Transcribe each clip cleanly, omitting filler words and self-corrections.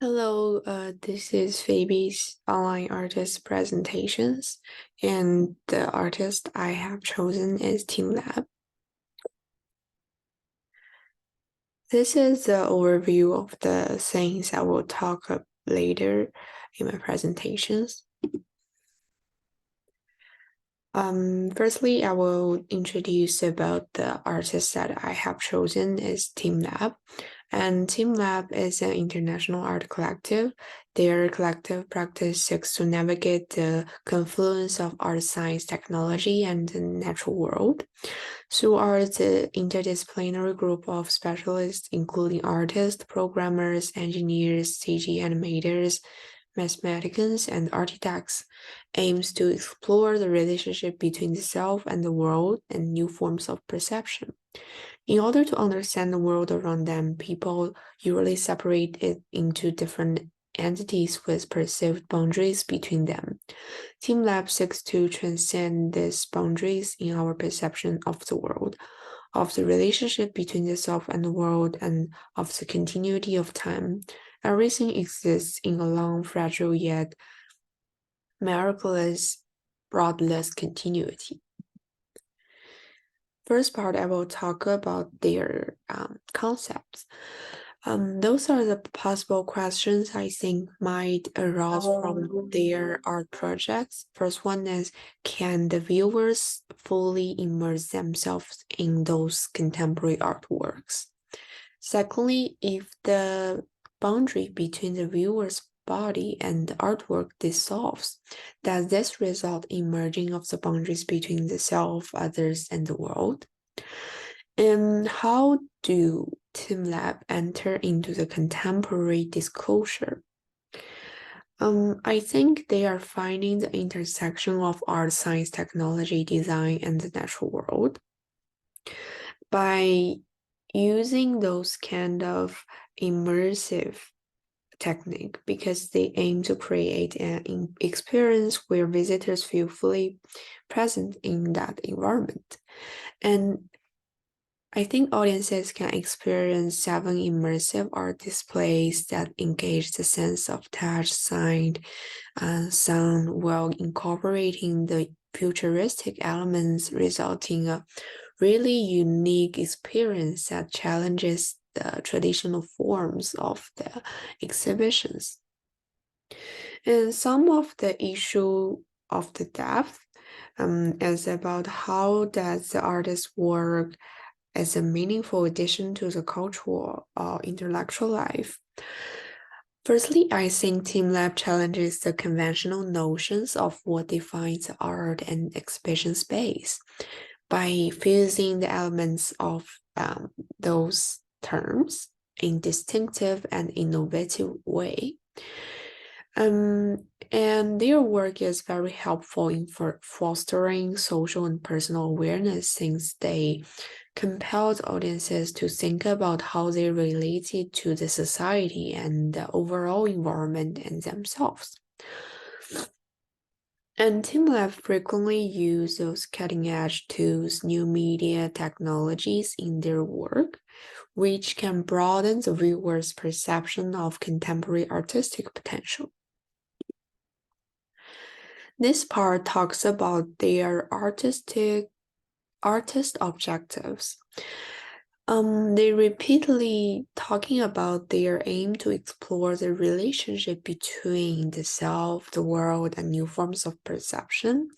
Hello, this is Phoebe's online artist presentations, and the artist I have chosen is TeamLab. This is the overview of the things I will talk about later in my presentations. Firstly, I will introduce about the artist that I have chosen is TeamLab. And TeamLab is an international art collective. Their collective practice seeks to navigate the confluence of art, science, technology, and the natural world. So art is an interdisciplinary group of specialists, including artists, programmers, engineers, CG animators, mathematicians, and architects, aims to explore the relationship between the self and the world and new forms of perception. In order to understand the world around them, people usually separate it into different entities with perceived boundaries between them. TeamLab seeks to transcend these boundaries in our perception of the world, of the relationship between the self and the world, and of the continuity of time. Everything exists in a long, fragile, yet miraculous, broadless continuity. First part, I will talk about their concepts. Those are the possible questions I think might arise from their art projects. First one is, can the viewers fully immerse themselves in those contemporary artworks? Secondly, if the boundary between the viewer's body and the artwork dissolves, does this result in merging of the boundaries between the self, others, and the world? And how do TeamLab enter into the contemporary disclosure? I think they are finding the intersection of art, science, technology, design, and the natural world by using those kind of immersive technique because they aim to create an experience where visitors feel fully present in that environment. And I think audiences can experience 7 immersive art displays that engage the sense of touch, sight, and sound while incorporating the futuristic elements, resulting in a really unique experience that challenges the traditional forms of the exhibitions. And some of the issue of the depth is about how does the artist's work as a meaningful addition to the cultural or intellectual life. Firstly, I think TeamLab challenges the conventional notions of what defines art and exhibition space by fusing the elements of those terms in distinctive and innovative way. And their work is very helpful in fostering social and personal awareness since they compelled audiences to think about how they related to the society and the overall environment and themselves. And TeamLab frequently use those cutting-edge tools, new media technologies in their work, which can broaden the viewer's perception of contemporary artistic potential. This part talks about their artist objectives. They repeatedly talking about their aim to explore the relationship between the self, the world, and new forms of perception,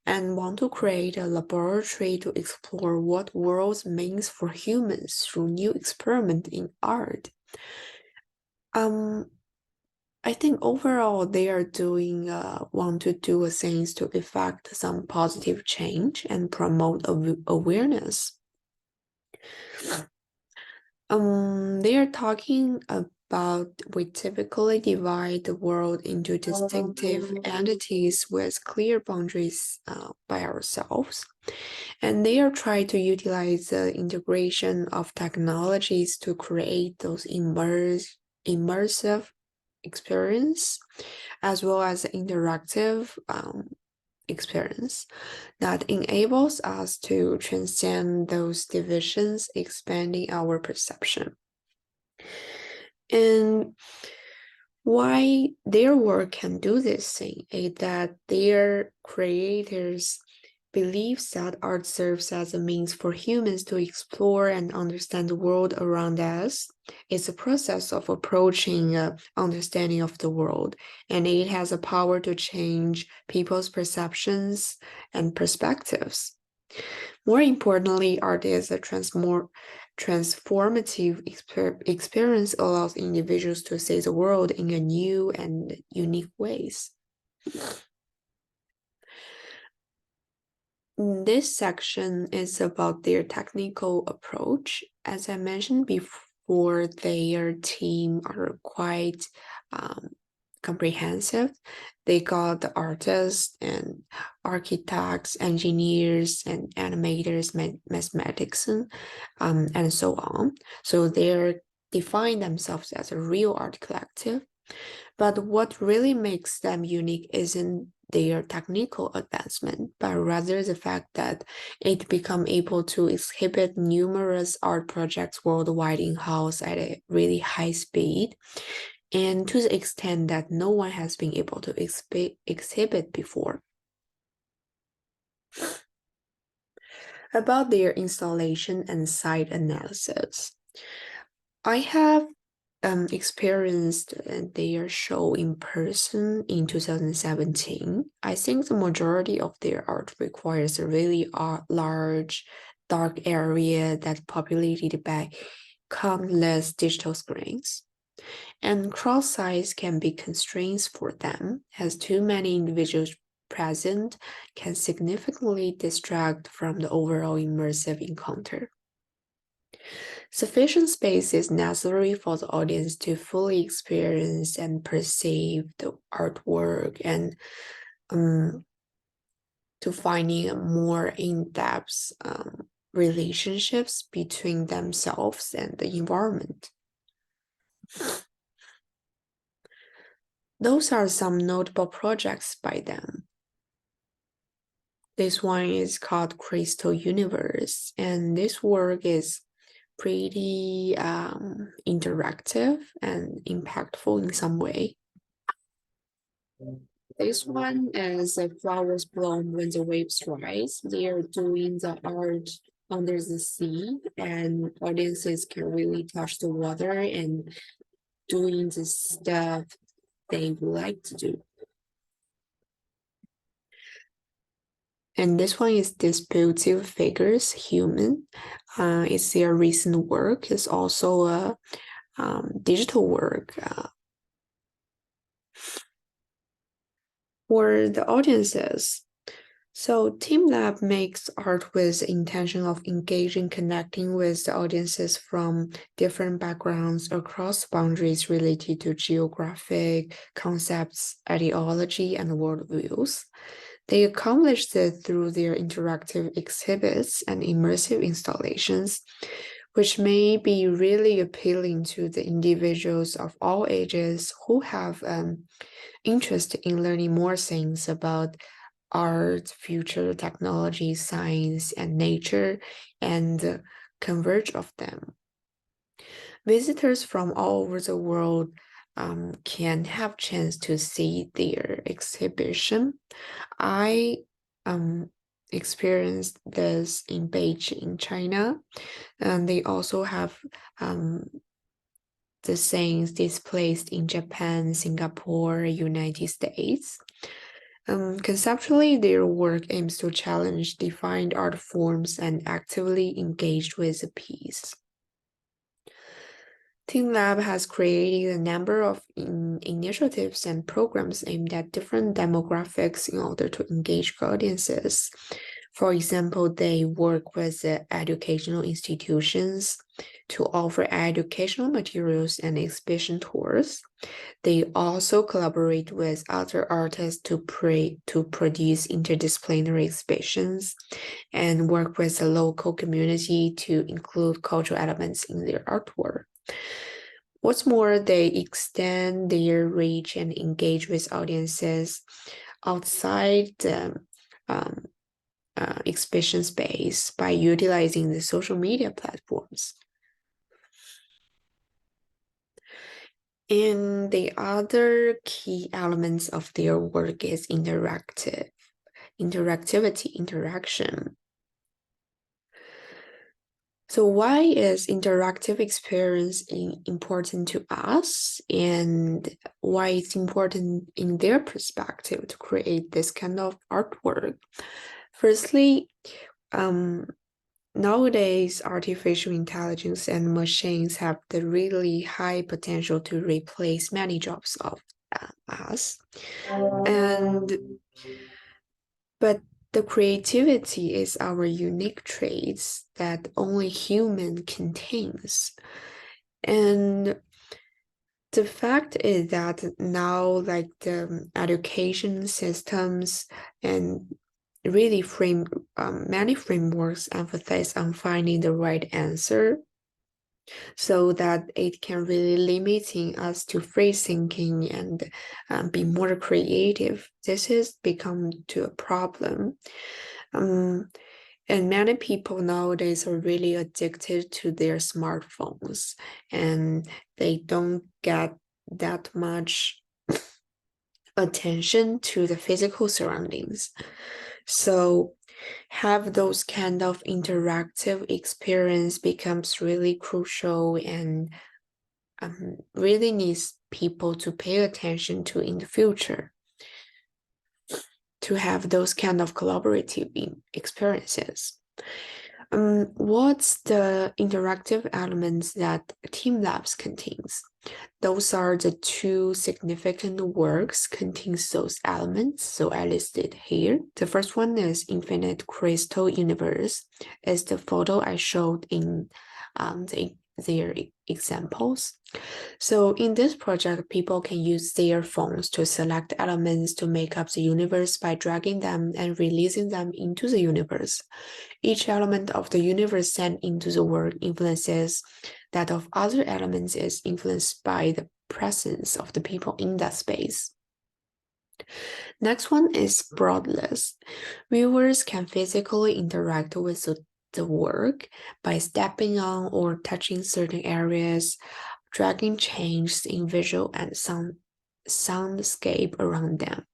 and want to create a laboratory to explore what worlds means for humans through new experiment in art. I think overall they are doing want to do things to effect some positive change and promote awareness. They are talking about we typically divide the world into distinctive entities with clear boundaries by ourselves, and they are trying to utilize the integration of technologies to create those immersive experience as well as interactive experience that enables us to transcend those divisions, expanding our perception. And Why their work can do this thing is that their creators believes that art serves as a means for humans to explore and understand the world around us. It's a process of approaching understanding of the world, and it has a power to change people's perceptions and perspectives. More importantly, art is a transformative experience allows individuals to see the world in a new and unique ways. This section is about their technical approach. As I mentioned before, their team are quite comprehensive. They got the artists and architects, engineers, and animators, mathematicians, and so on. So they're define themselves as a real art collective. But what really makes them unique isn't their technical advancement, but rather the fact that it become able to exhibit numerous art projects worldwide in-house at a really high speed, and to the extent that no one has been able to exhibit before. About their installation and site analysis, I have experienced their show in person in 2017. I think the majority of their art requires a really large, dark area that's populated by countless digital screens. And cross size can be constraints for them, as too many individuals present can significantly distract from the overall immersive encounter. Sufficient space is necessary for the audience to fully experience and perceive the artwork and to finding more in-depth relationships between themselves and the environment. Those are some notable projects by them. This one is called Crystal Universe, and this work is pretty interactive and impactful in some way. This one is flowers bloom when the waves rise. They are doing the art under the sea, and audiences can really touch the water and doing the stuff they would like to do. And this one is Disputive Figures, Human. It's their recent work. It's also a digital work. For the audiences. So TeamLab makes art with the intention of engaging, connecting with the audiences from different backgrounds across boundaries related to geographic concepts, ideology, and worldviews. They accomplish this through their interactive exhibits and immersive installations, which may be really appealing to the individuals of all ages who have interest in learning more things about art, future technology, science, and nature, and converge of them. Visitors from all over the world can have chance to see their exhibition. I experienced this in Beijing, China, and they also have the things displaced in Japan, Singapore, United States. Conceptually, their work aims to challenge defined art forms and actively engage with the piece. TeamLab has created a number of initiatives and programs aimed at different demographics in order to engage audiences. For example, they work with educational institutions to offer educational materials and exhibition tours. They also collaborate with other artists to produce interdisciplinary exhibitions and work with the local community to include cultural elements in their artwork. What's more, they extend their reach and engage with audiences outside the exhibition space by utilizing the social media platforms. And the other key elements of their work is interactivity, interaction. So why is interactive experience important to us, and why it's important in their perspective to create this kind of artwork? Firstly, nowadays artificial intelligence and machines have the really high potential to replace many jobs of us, and but the creativity is our unique traits that only human contains. And the fact is that now, like the education systems and really many frameworks emphasize on finding the right answer, so that it can really limiting us to free thinking and be more creative. This has become to a problem. Um, and many people nowadays are really addicted to their smartphones, and they don't get that much attention to the physical surroundings. So have those kind of interactive experience becomes really crucial, and really needs people to pay attention to in the future, to have those kind of collaborative experiences. What's the interactive elements that Team Labs contains? Those are the two significant works contains those elements, so I listed here. The first one is Infinite Crystal Universe, is the photo I showed in their examples. So in this project, people can use their phones to select elements to make up the universe by dragging them and releasing them into the universe. Each element of the universe sent into the work influences that of other elements is influenced by the presence of the people in that space. Next one is broadless. Viewers can physically interact with the work by stepping on or touching certain areas, dragging changes in visual and soundscape around them.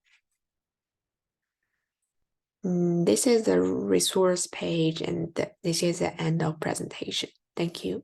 This is the resource page, and this is the end of presentation. Thank you.